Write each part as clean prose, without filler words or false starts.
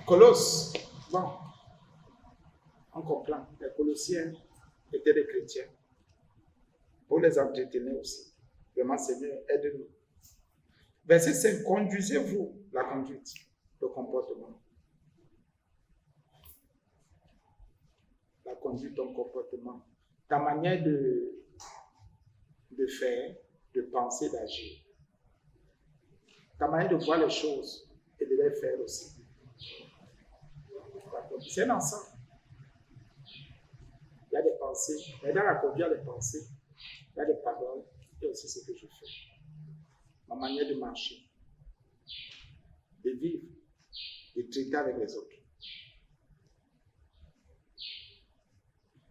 Colosse, bon, on comprend, les Colossiens étaient des chrétiens. Pour les entretenir aussi. Vraiment, Seigneur, aide-nous. Verset 5, conduisez-vous la conduite, le comportement. La conduite, ton comportement. Ta manière de faire, de penser, d'agir. Ta manière de voir les choses et de les faire aussi. C'est un ensemble. Il y a des pensées, mais dans la conduite, il y a des pensées, il y a des paroles, et aussi ce que je fais. Ma manière de marcher, de vivre, de traiter avec les autres.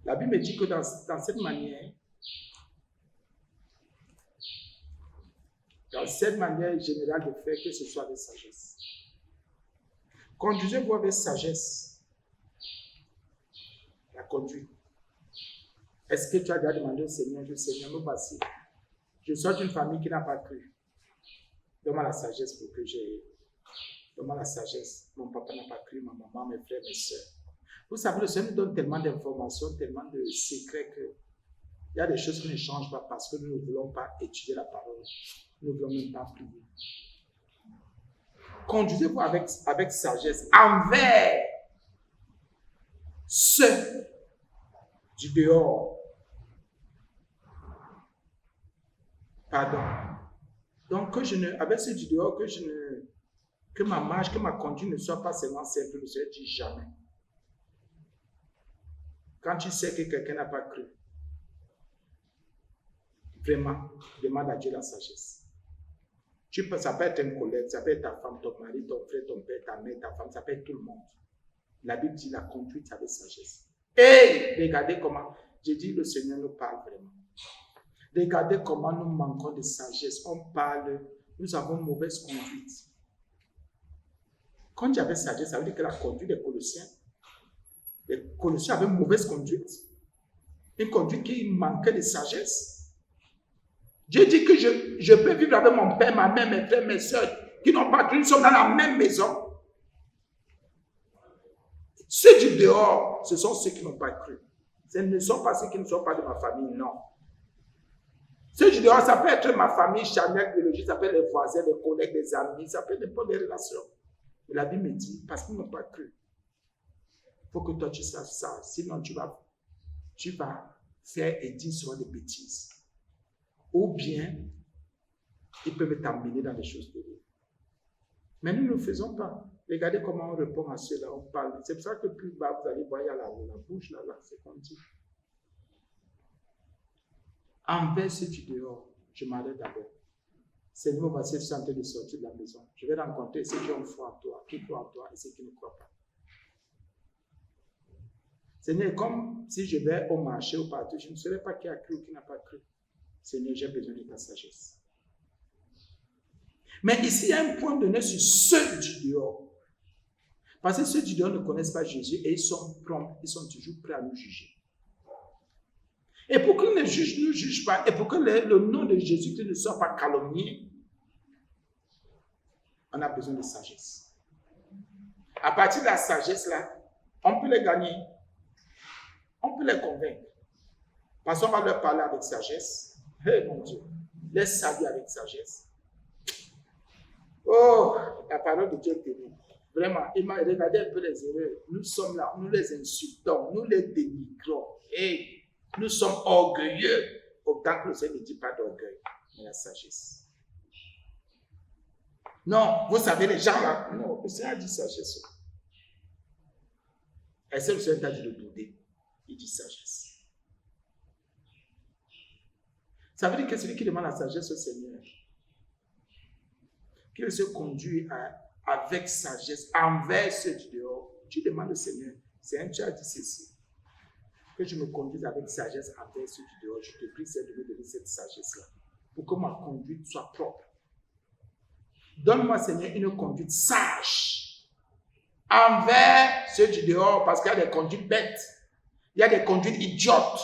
La Bible me dit que dans cette manière générale de faire, que ce soit avec sagesse. Conduisez-vous avec sagesse. La conduite. Est-ce que tu as déjà demandé au Seigneur, nous voici. Je sors d'une famille qui n'a pas cru. Donne-moi la sagesse pour que j'ai. Donne-moi la sagesse. Mon papa n'a pas cru, ma maman, mes frères, mes soeurs. Vous savez, le Seigneur nous donne tellement d'informations, tellement de secrets que il y a des choses qui ne changent pas parce que nous ne voulons pas étudier la parole. Nous ne voulons même pas prier. Conduisez-vous avec sagesse envers ceux du dehors. Pardon. Donc, avec ceux du dehors, que ma marche, que ma conduite ne soit pas seulement simple, le Seigneur dit jamais. Quand tu sais que quelqu'un n'a pas cru, vraiment, demande à Dieu la sagesse. Ça peut être un collègue, ça peut être ta femme, ton mari, ton frère, ton père, ta mère, ta femme, ça peut être tout le monde. La Bible dit la conduite avec sagesse. Et regardez comment, j'ai dit le Seigneur nous parle vraiment. Regardez comment nous manquons de sagesse. On parle, nous avons une mauvaise conduite. Quand il y avait sagesse, ça veut dire que la conduite des Colossiens, les Colossiens avaient une mauvaise conduite. Une conduite qui manquait de sagesse. Dieu dit que je peux vivre avec mon père, ma mère, mes frères, mes soeurs, qui n'ont pas cru, nous sommes dans la même maison. Ceux du dehors, ce sont ceux qui n'ont pas cru. Ce ne sont pas ceux qui ne sont pas de ma famille, non. Ceux du dehors, ça peut être ma famille charnelle, biologique, ça peut être les voisins, les collègues, les amis, ça peut être n'importe des relations. Mais la Bible me dit, parce qu'ils n'ont pas cru, il faut que toi tu saches ça. Sinon, tu vas faire et dire souvent des bêtises. Ou bien, ils peuvent t'emmener dans des choses terribles. Mais nous ne le faisons pas. Regardez comment on répond à cela, on parle. C'est pour ça que plus bas, vous allez voir, il y a la bouche, là, c'est comme dit. Envers ceux du dehors, je m'arrête d'abord. Seigneur, voici, je suis en train de sortir de la maison. Je vais rencontrer ceux qui ont foi en toi, qui croient en toi et ceux qui ne croient pas. Seigneur, comme si je vais au marché ou partout, je ne saurais pas qui a cru ou qui n'a pas cru. Seigneur, j'ai besoin de ta sagesse. Mais ici, il y a un point donné sur ceux du dehors. Parce que ceux du dehors ne connaissent pas Jésus et ils sont prompts, ils sont toujours prêts à nous juger. Et pour qu'ils ne nous jugent pas, et pour que le nom de Jésus ne soit pas calomnié, on a besoin de sagesse. À partir de la sagesse là, on peut les gagner. On peut les convaincre. Parce qu'on va leur parler avec sagesse. Hey mon Dieu, les saluer avec sagesse. Oh, la parole de Dieu est terrible. Vraiment, regardez un peu les erreurs. Nous sommes là, nous les insultons, nous les dénigrons. Et nous sommes orgueilleux. Autant que le Seigneur ne dit pas d'orgueil, mais la sagesse. Non, vous savez, les gens là, non, le Seigneur dit sagesse. Et c'est le Seigneur qui a dit de douter. Il dit sagesse. Ça veut dire que celui qui demande la sagesse au Seigneur, qu'il se conduit avec sagesse envers ceux du dehors, tu demandes au Seigneur, Seigneur, tu as dit ceci, que je me conduise avec sagesse envers ceux du dehors. Je te prie, Seigneur, de me donner cette sagesse-là, pour que ma conduite soit propre. Donne-moi, Seigneur, une conduite sage envers ceux du dehors, parce qu'il y a des conduites bêtes, il y a des conduites idiotes,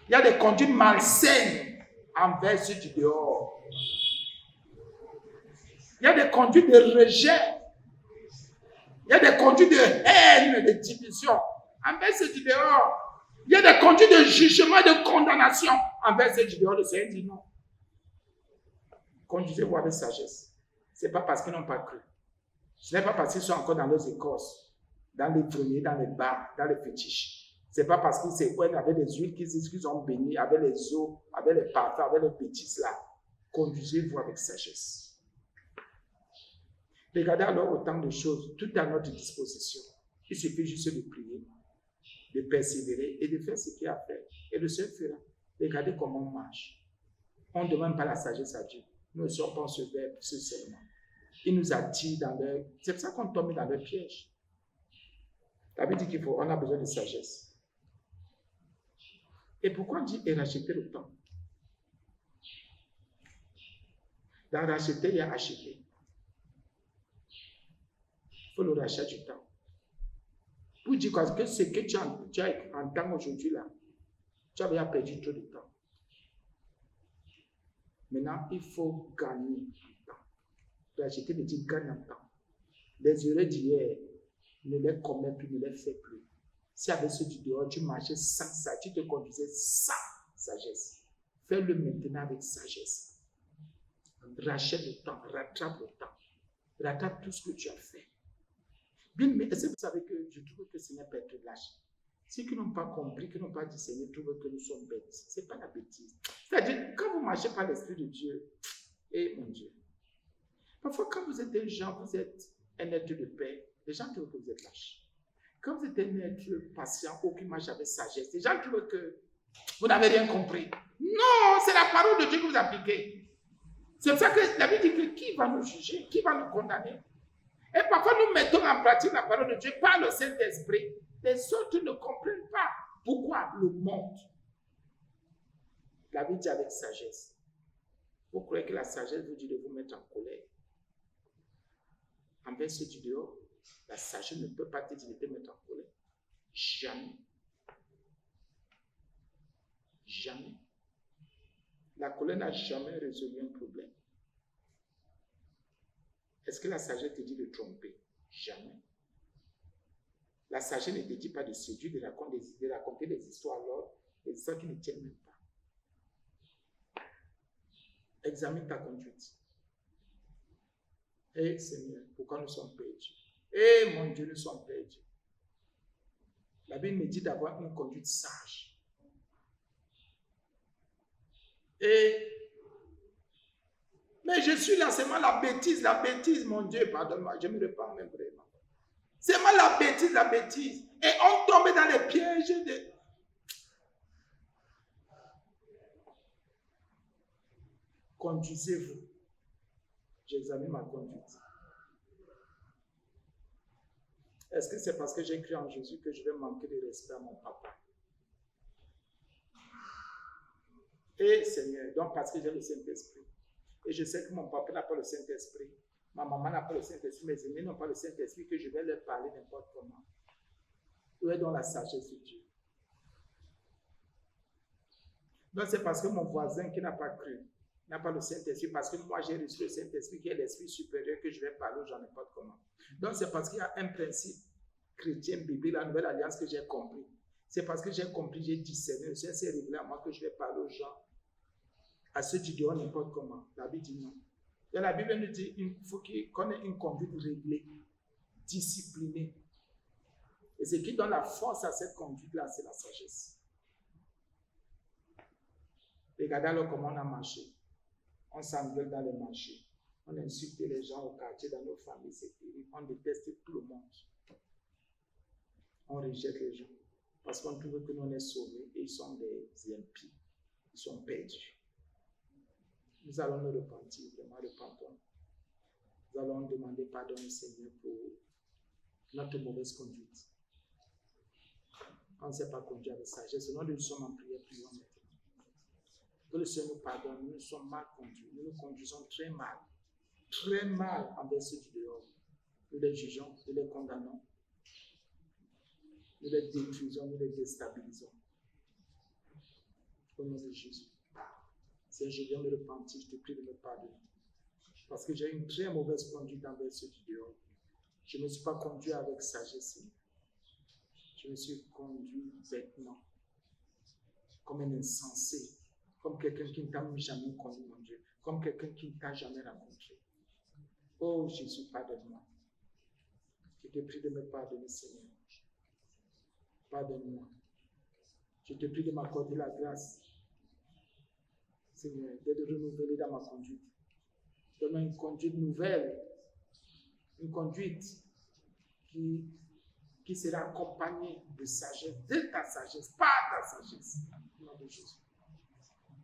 il y a des conduites malsaines envers ceux du dehors. Il y a des conduites de rejet. Il Il y a des conduites de haine, de division envers ceux du dehors. Il y a des conduites de jugement et de condamnation envers ceux du dehors. Le Seigneur dit non. Conduisez-vous avec sagesse. Ce n'est pas parce qu'ils n'ont pas cru. Ce n'est pas parce qu'ils sont encore dans leurs écorces, dans les greniers, dans les bars, dans les fétiches. Ce n'est pas parce qu'ils s'écoignent avec des huiles qu'ils ont béni, avec les eaux, avec les parfums, avec les bêtises là. Conduisez-vous avec sagesse. Regardez alors autant de choses, tout à notre disposition. Il suffit juste de prier, de persévérer et de faire ce qu'il y a à faire. Et le Seigneur fera. Regardez comment on marche. On ne demande pas la sagesse à Dieu. Nous ne sommes pas ce verbe, ce seulement. Il nous attire dans leur... C'est pour ça qu'on tombe dans leur piège. Ça veut dire qu'on a besoin de sagesse. Et pourquoi on dit et racheter le temps? Dans racheter, il y a acheter. Il faut le rachat du temps. Pour dire que ce que tu as en temps aujourd'hui là, tu avais perdu trop de temps. Maintenant, il faut gagner en temps. Racheter veut dire gagner en temps. Les erreurs d'hier, ne les commets plus, ne les fais plus. Si avec ceux du dehors, tu marchais sans ça, tu te conduisais sans sagesse. Fais-le maintenant avec sagesse. Rachète le temps, rattrape le temps. Rattrape tout ce que tu as fait. Bien, mais est-ce que vous savez que je trouve que le Seigneur peut être lâche? Ceux qui n'ont pas compris, qui n'ont pas dit Seigneur, trouvent que nous sommes bêtes. Ce n'est pas la bêtise. C'est-à-dire, quand vous marchez par l'Esprit de Dieu, et mon Dieu, parfois quand vous êtes des gens, vous êtes un être de paix, les gens trouvent que vous êtes lâche. Quand vous êtes un être patient, aucun marche avec sagesse, les gens trouvent que vous n'avez rien compris. Non, c'est la parole de Dieu que vous appliquez. C'est pour ça que la Bible dit que qui va nous juger, qui va nous condamner? Et parfois nous mettons en pratique la parole de Dieu par le Saint-Esprit. Les autres ne comprennent pas pourquoi le monde. La Bible dit avec sagesse. Vous croyez que la sagesse vous dit de vous mettre en colère? Envers ceux du dehors, la sagesse ne peut pas te dire de te mettre en colère. Jamais. Jamais. La colère n'a jamais résolu un problème. Est-ce que la sagesse te dit de tromper? Jamais. La sagesse ne te dit pas de séduire, de raconter des histoires alors, des histoires qui ne tiennent même pas. Examine ta conduite. Eh Seigneur, pourquoi nous sommes perdus? Eh mon Dieu, nous sommes perdus. La Bible me dit d'avoir une conduite sage. Mais je suis là, c'est moi la bêtise, mon Dieu, pardonne-moi, je me repens même vraiment. C'est moi la bêtise. Et on tombe dans les pièges de... Conduisez-vous. J'examine ma conduite. Est-ce que c'est parce que j'ai cru en Jésus que je vais manquer de respect à mon papa? Et Seigneur, donc parce que j'ai le Saint-Esprit. Et je sais que mon papa n'a pas le Saint-Esprit. Ma maman n'a pas le Saint-Esprit. Mes amis n'ont pas le Saint-Esprit, que je vais leur parler n'importe comment. Où est donc la sagesse de Dieu? Donc c'est parce que mon voisin qui n'a pas cru, n'a pas le Saint-Esprit, parce que moi j'ai reçu le Saint-Esprit qui est l'Esprit supérieur, que je vais parler aux gens n'importe comment. Donc c'est parce qu'il y a un principe chrétien, biblique, la nouvelle alliance que j'ai compris. C'est parce que j'ai compris, j'ai discerné, le Seigneur s'est révélé à moi que je vais parler aux gens, à ceux qui diront n'importe comment. La Bible dit non. Et la Bible nous dit qu'il faut qu'on ait une conduite réglée, disciplinée. Et ce qui donne la force à cette conduite-là, c'est la sagesse. Regardez alors comment on a marché. On s'engueule dans les marchés. On insulte les gens au quartier, dans nos familles, c'est terrible. On déteste tout le monde. On rejette les gens. Parce qu'on trouve que nous on est sauvés et ils sont des impies. Ils sont perdus. Nous allons nous repentir, vraiment repentons. Nous allons demander pardon au Seigneur pour notre mauvaise conduite. On ne s'est pas conduit avec sagesse. Sinon, nous sommes en prière, prions maintenant. Que le Seigneur nous pardonne, nous sommes mal conduits. Nous nous conduisons très mal envers ceux du dehors. Nous les jugeons, nous les condamnons. Nous les détruisons, nous les déstabilisons. Au nom de Jésus. Seigneur, je viens me repentir, je te prie de me pardonner. Parce que j'ai une très mauvaise conduite envers ceux du dehors. Je ne me suis pas conduit avec sagesse, Seigneur. Je me suis conduit bêtement, comme un insensé, comme quelqu'un qui ne t'a jamais connu, mon Dieu, comme quelqu'un qui ne t'a jamais rencontré. Oh Jésus, pardonne-moi. Je te prie de me pardonner, Seigneur. Pardonne-moi. Je te prie de m'accorder la grâce, Seigneur, d'être renouvelé dans ma conduite. Donne-moi une conduite nouvelle, une conduite qui sera accompagnée de sagesse, de ta sagesse, pas ta sagesse, au nom de Jésus.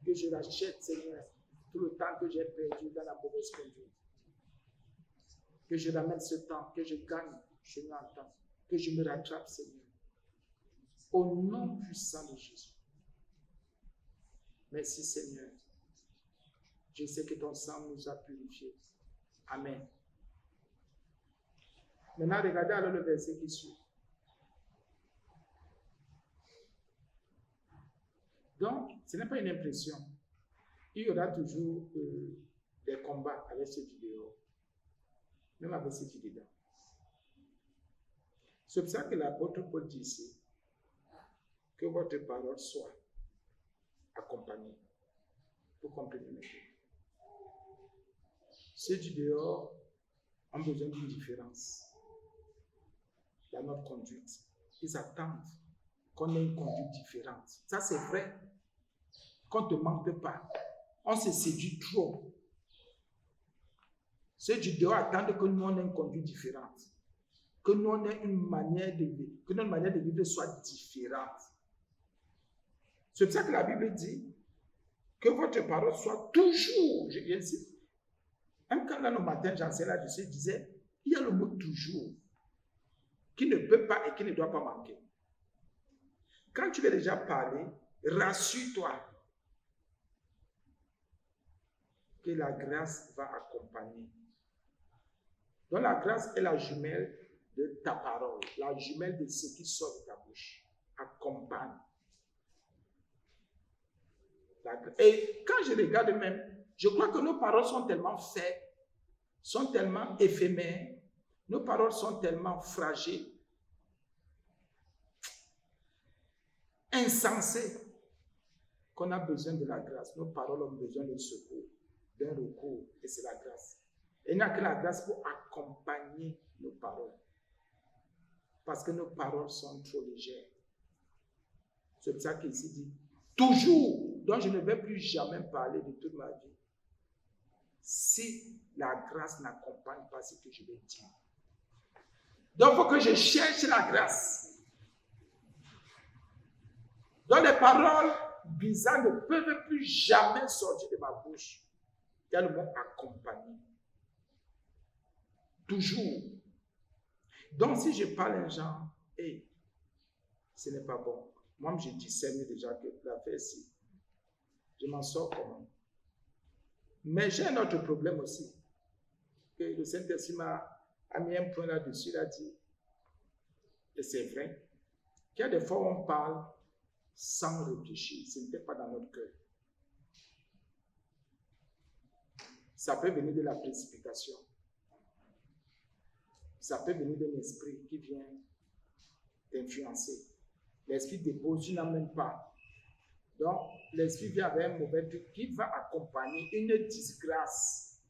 Que je rachète, Seigneur, tout le temps que j'ai perdu dans la mauvaise conduite. Que je ramène ce temps, que je gagne, Seigneur, en temps, que je me rattrape, Seigneur. Au nom puissant de Jésus. Merci, Seigneur. Je sais que ton sang nous a purifiés. Amen. Maintenant, regardez alors le verset qui suit. Donc, ce n'est pas une impression. Il y aura toujours des combats avec cette vidéo, même avec cette idée-là. C'est pour ça que l'apôtre Paul dit ici que votre parole soit accompagnée. Vous comprenez maintenant. Ceux du dehors ont besoin d'une différence dans notre conduite. Ils attendent qu'on ait une conduite différente. Ça, c'est vrai. Qu'on ne te manque pas. On se séduit trop. Ceux du dehors attendent que nous on ait une conduite différente. Que nous on ait une manière de vivre. Que notre manière de vivre soit différente. C'est pour ça que la Bible dit que votre parole soit toujours, je viens ici. Même quand dans le matin, j'enseignais là-dessus, je disais, il y a le mot toujours qui ne peut pas et qui ne doit pas manquer. Quand tu veux déjà parler, rassure-toi que la grâce va accompagner. Donc la grâce est la jumelle de ta parole, la jumelle de ce qui sort de ta bouche. Accompagne. Et quand je regarde même, je crois que nos paroles sont tellement faibles, sont tellement éphémères, nos paroles sont tellement fragiles, insensées, qu'on a besoin de la grâce. Nos paroles ont besoin de secours, d'un recours, et c'est la grâce. Et il n'y a que la grâce pour accompagner nos paroles. Parce que nos paroles sont trop légères. C'est pour ça qu'ici dit, toujours, donc je ne vais plus jamais parler de toute ma vie, si la grâce n'accompagne pas ce que je vais dire. Donc il faut que je cherche la grâce. Donc les paroles bizarres ne peuvent plus jamais sortir de ma bouche. Il y a le mot accompagner. Toujours. Donc si je parle un genre, hey, ce n'est pas bon. Moi, je discerne déjà que l'affaire ci, je m'en sors comment. Mais j'ai un autre problème aussi. Que le Saint-Esprit a mis un point là-dessus, il a dit, et c'est vrai, qu'il y a des fois où on parle sans réfléchir. Ce n'était pas dans notre cœur. Ça peut venir de la précipitation. Ça peut venir d'un esprit qui vient t'influencer. L'esprit dépose, tu n'amènes pas. Donc, l'esprit vient avec un mauvais truc qui va accompagner une disgrâce,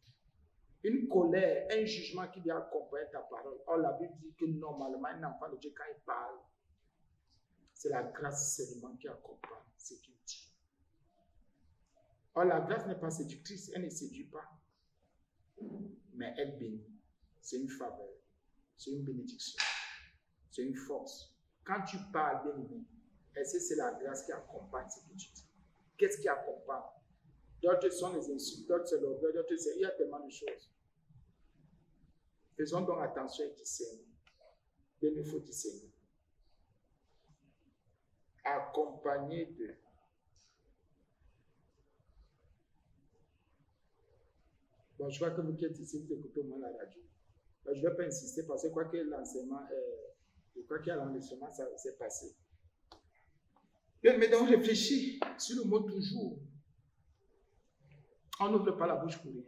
une colère, un jugement qui vient accompagner ta parole. Or, la Bible dit que normalement, un enfant de Dieu, quand il parle, c'est la grâce seulement qui accompagne ce qu'il dit. Or, la grâce n'est pas séductrice, elle ne séduit pas. Mais elle bénit. C'est une faveur. C'est une bénédiction. C'est une force. Quand tu parles, bien aimé, est-ce que c'est la grâce qui accompagne ce que tu dis? Qu'est-ce qui accompagne? D'autres sont les insultes, d'autres c'est l'orgueil, d'autres c'est... Il y a tellement de choses. Faisons donc attention et discerner. Bien, il faut discerner. Accompagné de... Bon, je crois que vous qui êtes ici, vous écoutez au moins la radio. Ben, je ne vais pas insister parce que quoi que l'enseignement, je crois qu'il y a l'enregistrement, ça s'est passé. Mais donc réfléchis sur le mot toujours. On n'ouvre pas la bouche pour rien.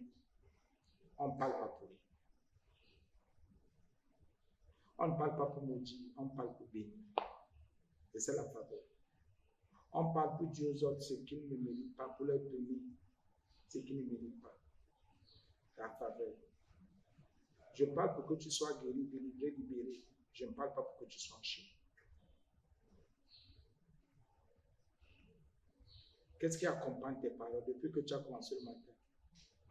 On ne parle pas pour rien. On ne parle pas pour maudire, on parle pour bénir. C'est ça la faveur. On parle pour dire aux autres ce qu'ils ne méritent pas, pour leur donner ce qu'ils ne méritent pas. La faveur. Je parle pour que tu sois guéri, délivré, libéré. Je ne parle pas pour que tu sois en chien. Qu'est-ce qui accompagne tes paroles depuis que tu as commencé le matin?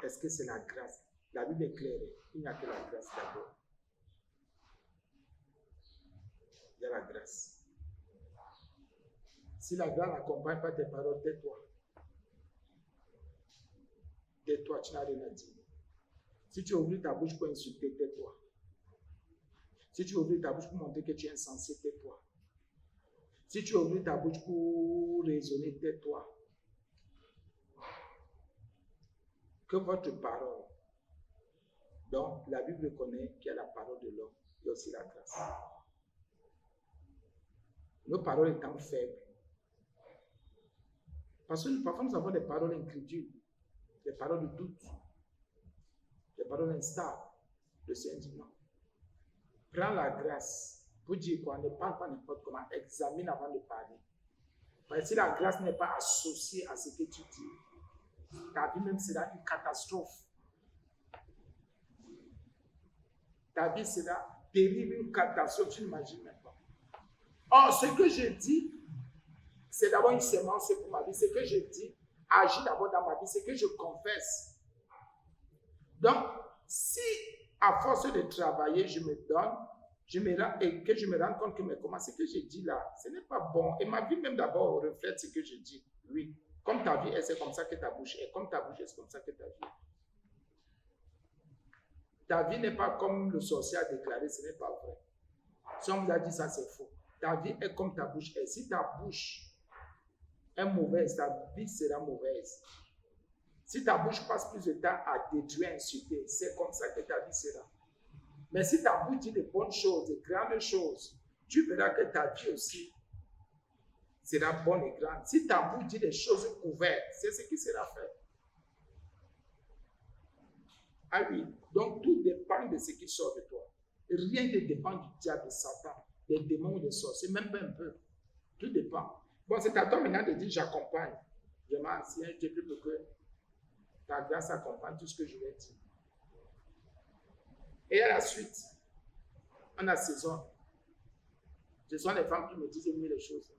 Est-ce que c'est la grâce? La Bible est claire. Il n'y a que la grâce d'abord. Il y a la grâce. Si la grâce n'accompagne pas tes paroles, tais-toi. Tais-toi, tu n'as rien à dire. Si tu ouvres ta bouche pour insulter, tais-toi. Si tu ouvres ta bouche pour montrer que tu es insensé, tais-toi. Si tu ouvres ta bouche pour raisonner, tais-toi. Que votre parole. Donc, la Bible connaît qu'il y a la parole de l'homme, il y a aussi la grâce. Nos paroles étant faibles. Parce que parfois nous avons des paroles incrédules, des paroles de doute, des paroles instables. Le Seigneur dit non. Prends la grâce pour dire quoi? Ne parle pas n'importe comment, examine avant de parler. Parce que si la grâce n'est pas associée à ce que tu dis, ta vie même sera une catastrophe. Ta vie sera terrible, une catastrophe, tu n'imagines même pas. Or, ce que je dis, c'est d'abord une sémence pour ma vie. Ce que je dis agit d'abord dans ma vie. Ce que je confesse. Donc, si à force de travailler, je me donne, et que je me rends compte que ce que je dis là, ce n'est pas bon. Et ma vie même d'abord reflète ce que je dis. Oui. Comme ta vie est, c'est comme ça que ta bouche est. Comme ta bouche est, c'est comme ça que ta vie est. Ta vie n'est pas comme le sorcier a déclaré, ce n'est pas vrai. Si on vous a dit ça, c'est faux. Ta vie est comme ta bouche est. Si ta bouche est mauvaise, ta vie sera mauvaise. Si ta bouche passe plus de temps à détruire, insulter, c'est comme ça que ta vie sera. Mais si ta bouche dit de bonnes choses, de grandes choses, tu verras que ta vie aussi sera bonne et grande. Si ta bouche dit des choses couvertes, c'est ce qui sera fait. Ah oui, donc tout dépend de ce qui sort de toi. Rien ne dépend du diable, de Satan, des démons, des sorciers, même pas un peu. Tout dépend. Bon, c'est à toi maintenant de dire j'accompagne. Je m'assieds, je prie pour que ta grâce accompagne tout ce que je vais dire. Et à la suite, on assaisonne. Ce sont les femmes qui me disent mieux les choses.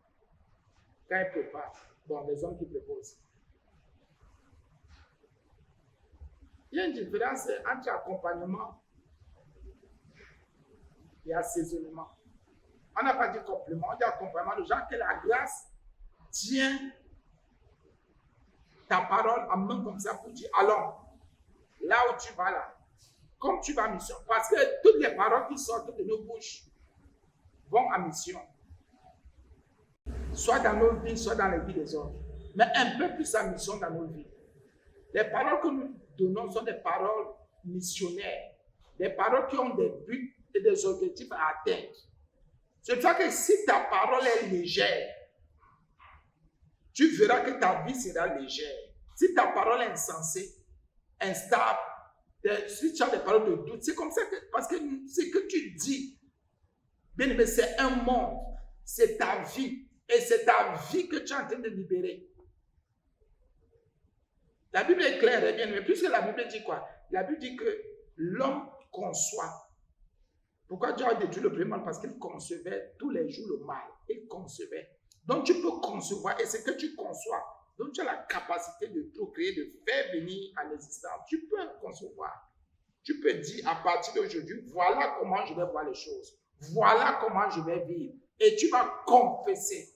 Quand elles préparent, bon, les hommes qui proposent. Il y a une différence entre accompagnement et assaisonnement. On n'a pas dit complément, on dit accompagnement. Le genre que la grâce tient ta parole en main comme ça pour dire allons, là où tu vas là, comme tu vas à mission. Parce que toutes les paroles qui sortent de nos bouches vont à mission. Soit dans nos vies, soit dans les vies des autres. Mais un peu plus à mission dans nos vies. Les paroles que nous donnons sont des paroles missionnaires. Des paroles qui ont des buts et des objectifs à atteindre. C'est pour ça que si ta parole est légère, tu verras que ta vie sera légère. Si ta parole est insensée, instable, si tu as des paroles de doute, c'est comme ça que, parce que ce que tu dis, bien aimé, c'est un monde, c'est ta vie, et c'est ta vie que tu es en train de libérer. La Bible est claire, bien aimé, puisque la Bible dit quoi? La Bible dit que l'homme conçoit. Pourquoi Dieu a détruit le premier mal? Parce qu'il concevait tous les jours le mal. Il concevait. Donc tu peux concevoir, et c'est que tu conçois. Donc tu as la capacité de tout créer, de faire venir à l'existence. Tu peux concevoir. Tu peux dire à partir d'aujourd'hui, voilà comment je vais voir les choses. Voilà comment je vais vivre. Et tu vas confesser.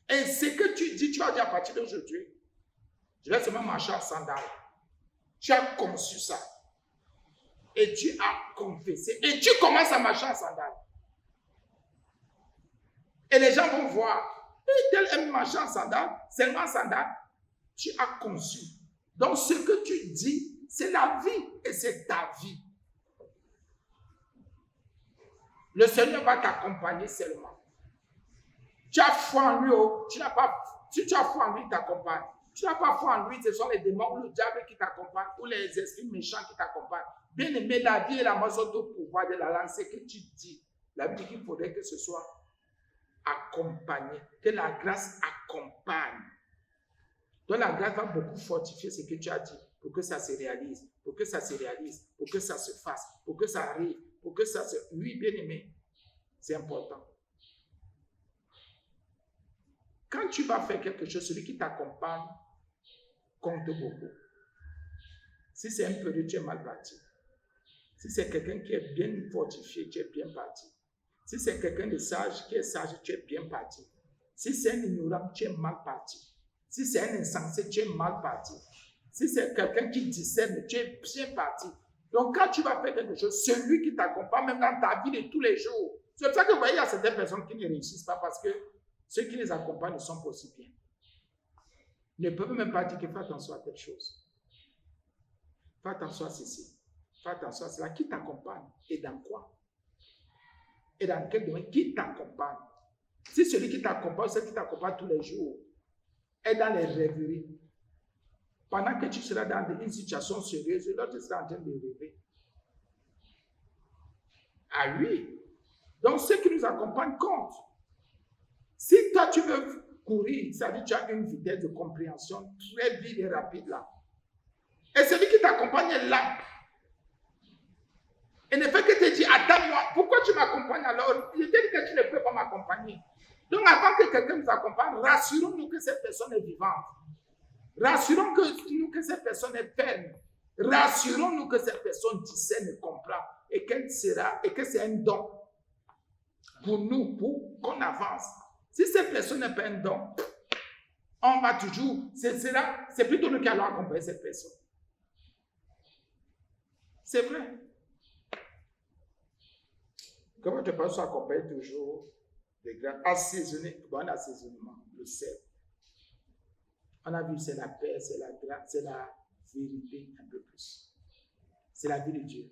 Et ce que tu dis, tu vas dire à partir d'aujourd'hui, je vais seulement marcher en sandales. Tu as conçu ça. Et tu as confessé. Et tu commences à marcher en sandales. Et les gens vont voir. Et tel aime marcher en sandales, seulement en sandales. Tu as conçu. Donc ce que tu dis, c'est la vie. Et c'est ta vie. Le Seigneur va t'accompagner seulement. Tu as foi en lui. Tu n'as pas. Si tu as foi en lui, il t'accompagne. Tu n'as pas foi en lui, ce sont les démons ou le diable qui t'accompagnent, ou les esprits méchants qui t'accompagnent. Bien aimé, la vie et la mort sont au pouvoir de la langue. C'est que tu dis. La Bible dit qu'il faudrait que ce soit accompagné, que la grâce accompagne. Donc la grâce va beaucoup fortifier ce que tu as dit pour que ça se réalise, pour que ça se réalise, pour que ça se fasse, pour que ça arrive, pour que ça se... Oui, bien aimé, c'est important. Quand tu vas faire quelque chose, celui qui t'accompagne compte beaucoup. Si c'est un peu, tu es mal parti. Si c'est quelqu'un qui est bien fortifié, tu es bien parti. Si c'est quelqu'un de sage, qui est sage, tu es bien parti. Si c'est un ignorant, tu es mal parti. Si c'est un insensé, tu es mal parti. Si c'est quelqu'un qui discerne, tu es bien parti. Donc, quand tu vas faire quelque chose, celui qui t'accompagne, même dans ta vie de tous les jours. C'est pour ça que vous voyez, il y a certaines personnes qui ne réussissent pas parce que ceux qui les accompagnent ne sont pas aussi bien. Ne peuvent même pas dire que fais attention à telle chose. Fais attention à ceci. Fais attention à cela. Qui t'accompagne et dans quoi? Et dans quel domaine? Qui t'accompagne? Si celui qui t'accompagne, celui qui t'accompagne tous les jours, est dans les rêveries, pendant que tu seras dans une situation sérieuse, l'autre sera en train de rêver. Ah oui. Donc, ceux qui nous accompagnent comptent. Si toi, tu veux courir, ça veut dire que tu as une vitesse de compréhension très vite et rapide là. Et celui qui t'accompagne est là. Et ne fait que te dire, attends-moi, pourquoi tu m'accompagnes alors? Il te dit que tu ne peux pas m'accompagner. Donc, avant que quelqu'un nous accompagne, rassurons-nous que cette personne est vivante. Rassurons-nous que cette personne est ferme. Rassurons-nous que cette personne discerne et comprend. Et qu'elle sera, et que c'est un don pour nous, pour qu'on avance. Si cette personne n'est pas un don, on va toujours, c'est plutôt nous qui allons accompagner cette personne. C'est vrai. Comment tu peux s'accompagner toujours des graines assaisonnées, bon assaisonnement, le sel. On a vu, c'est la paix, c'est la grâce, c'est la vérité un peu plus. C'est la vie de Dieu.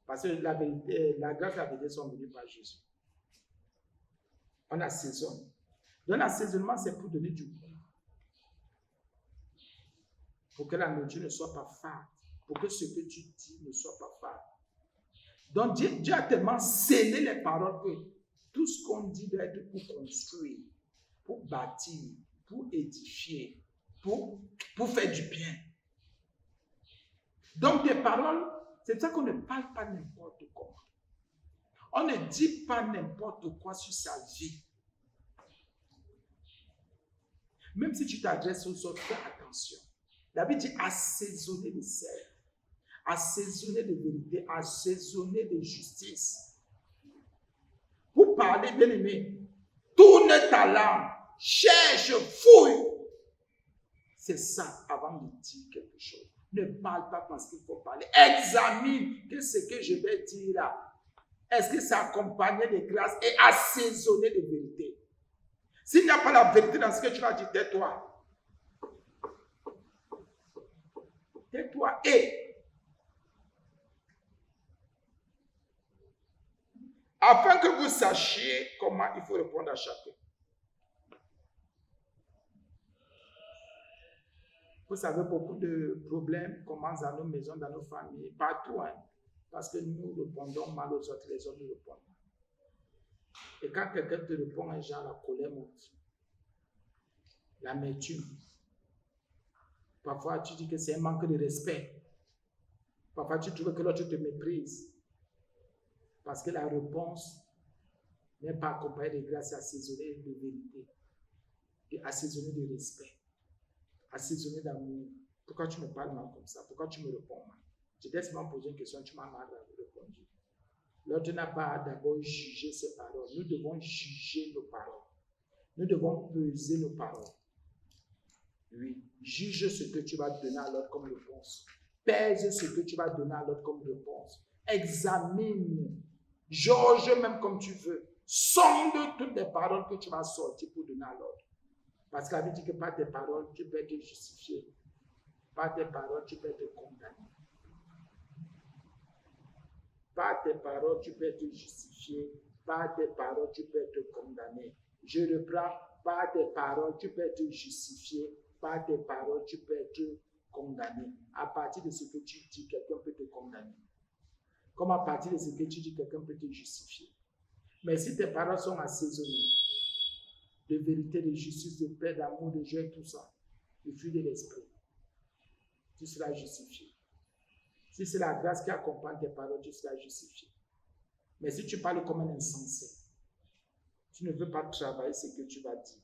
Parce que la vérité, la grâce et la vérité sont venues par Jésus. On assaisonne. Donc l'assaisonnement, c'est pour donner du goût. Pour que la nourriture ne soit pas fade. Pour que ce que tu dis ne soit pas fade. Donc Dieu a tellement scellé les paroles que tout ce qu'on dit doit être pour construire, pour bâtir, pour édifier, pour faire du bien. Donc tes paroles, c'est pour ça qu'on ne parle pas n'importe comment. On ne dit pas n'importe quoi sur sa vie. Même si tu t'adresses aux autres, fais attention. La Bible dit assaisonner de sel, assaisonner de vérité, assaisonner de justice. Pour parler, bien aimé, tourne ta langue, cherche, fouille. C'est ça avant de dire quelque chose. Ne parle pas parce qu'il faut parler. Examine que ce que je vais dire là, est-ce que c'est accompagné de grâce et assaisonné de vérité? S'il n'y a pas la vérité dans ce que tu vas dire, tais-toi. Tais-toi et afin que vous sachiez comment il faut répondre à chacun. Vous savez, beaucoup de problèmes commencent dans nos maisons, dans nos familles, partout, hein, parce que nous répondons mal aux autres, les autres nous répondent mal. Et quand quelqu'un te répond un genre, la colère monte, l'amertume. Parfois, tu dis que c'est un manque de respect. Parfois, tu trouves que l'autre te méprise. Parce que la réponse n'est pas accompagnée de grâce assaisonnée de vérité, et assaisonnée de respect, assaisonnée d'amour. Pourquoi tu me parles mal comme ça? Pourquoi tu me réponds mal? Je t'ai seulement posé une question, tu m'as mal répondu. L'autre n'a pas d'abord jugé ses paroles. Nous devons juger nos paroles. Nous devons peser nos paroles. Oui, juge ce que tu vas donner à l'autre comme réponse. Pèse ce que tu vas donner à l'autre comme réponse. Examine. Jauge même comme tu veux. Sonde toutes les paroles que tu vas sortir pour donner à l'autre. Parce que la Bible dit que par tes paroles, tu peux être justifié. Par tes paroles, tu peux être condamné. Par tes paroles, tu peux être justifié. Par tes paroles, tu peux être condamné. Je reprends. Par tes paroles, tu peux être justifié. par tes paroles, tu peux être condamné. À partir de ce que tu dis, quelqu'un peut te condamner. Comme à partir de ce que tu dis, quelqu'un peut te justifier. Mais si tes paroles sont assaisonnées de vérité, de justice, de paix, d'amour, de joie et tout ça, de fruit de l'esprit, tu seras justifié. Si c'est la grâce qui accompagne tes paroles, tu seras justifié. Mais si tu parles comme un insensé, tu ne veux pas travailler ce que tu vas dire,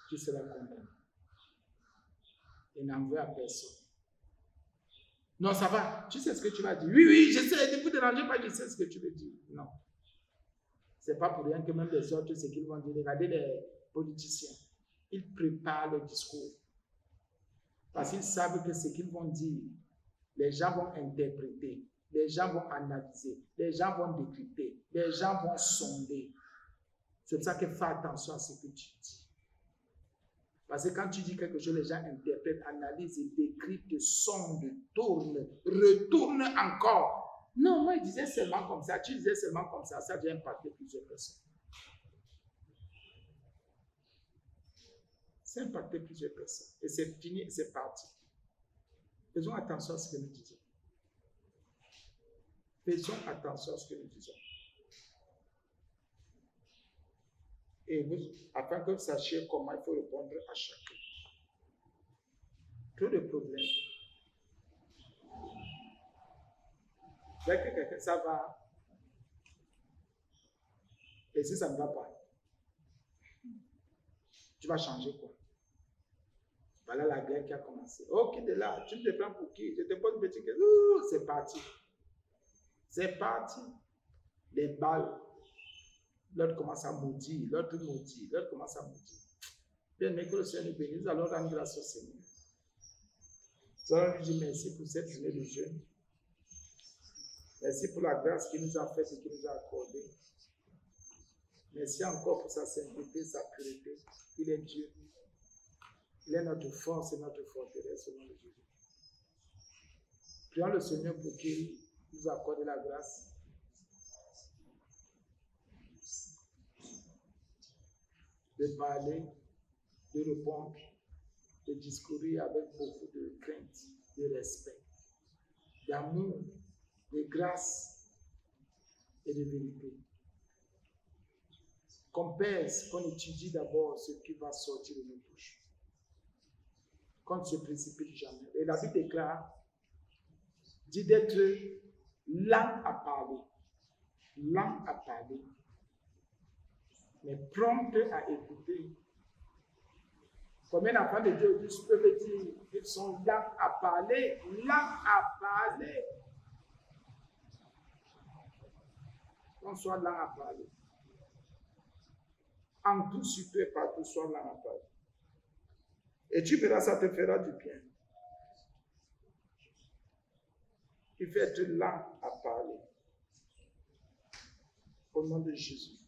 tu seras condamné. Et n'en veux à personne. Non, ça va, tu sais ce que tu vas dire. Oui, je sais, ne vous dérangez pas, je sais ce que tu veux dire. Non. Ce n'est pas pour rien que même les autres, ce qu'ils vont dire. Regardez les politiciens. Ils préparent le discours. Parce qu'ils savent que ce qu'ils vont dire, les gens vont interpréter, les gens vont analyser, les gens vont décrypter, les gens vont sonder. C'est pour ça que fais attention à ce que tu dis. Parce que quand tu dis quelque chose, les gens interprètent, analysent, décryptent, sondent, tournent, retournent encore. Non, moi, il disait seulement comme ça, tu disais seulement comme ça vient impacter plusieurs personnes. Ça impacte plusieurs personnes. Et c'est fini, et c'est parti. Faisons attention à ce que nous disons. Faisons attention à ce que nous disons. Et vous, afin que vous sachiez comment il faut répondre à chacun. Trop de problèmes. Dès que quelqu'un, ça va. Et si ça ne va pas, tu vas changer quoi? Voilà la guerre qui a commencé. Oh, qui est là? Tu me prends pour qui? Je te pose une petite question. C'est parti. C'est parti. Les balles. L'autre commence à maudire. L'autre maudit. L'autre commence à maudire. Bien, mais que le Seigneur nous bénisse, allons rendre grâce au Seigneur. Nous allons lui dire merci pour cette journée de jeûne. Merci pour la grâce qu'il nous a faite et qu'il nous a accordée. Merci encore pour sa sainteté, sa pureté. Il est Dieu. Il est notre force et notre forteresse au nom de Jésus. Prions le Seigneur pour qu'il nous accorde la grâce de parler, de répondre, de discourir avec beaucoup de crainte, de respect, d'amour, de grâce et de vérité. Qu'on pèse, qu'on étudie d'abord ce qui va sortir de nos bouches. Qu'on ne se précipite jamais. Et la Bible déclare, dit d'être lent à parler, mais prompt à écouter. Combien d'enfants de Dieu peuvent dire qu'ils sont lents à parler, qu'on soit lent à parler. En tout, surtout et partout, sois lent à parler. Et tu verras, ça te fera du bien. Il faut être lent à parler. Au nom de Jésus.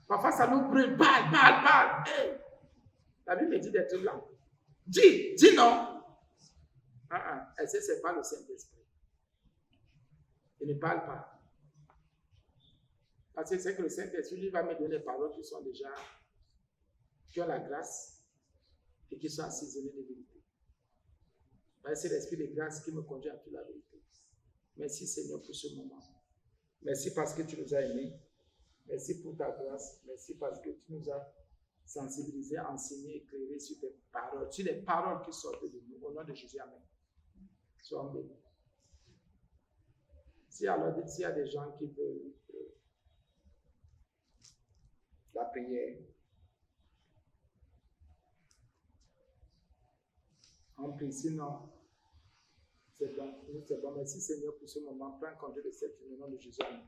Parfois, ça nous brûle. Parle. Hey. La Bible me dit d'être lent. Dis non. Est-ce que ce n'est pas le Saint-Esprit? Il ne parle pas. Parce que c'est que le Saint-Esprit, lui, va me donner des paroles qui sont déjà, qui ont la grâce et qui sont assaisonnées de vérité. C'est l'Esprit de grâce qui me conduit à toute la vérité. Merci Seigneur pour ce moment. Merci parce que tu nous as aimés. Merci pour ta grâce. Merci parce que tu nous as sensibilisés, enseignés, éclairés sur tes paroles, sur les paroles qui sortent de nous. Au nom de Jésus, amen. Sois béni. S'il y a des gens qui veulent la prière, on prie, sinon, c'est bon. Merci Seigneur pour ce moment. Prends compte de cette au nom de Jésus. Amen.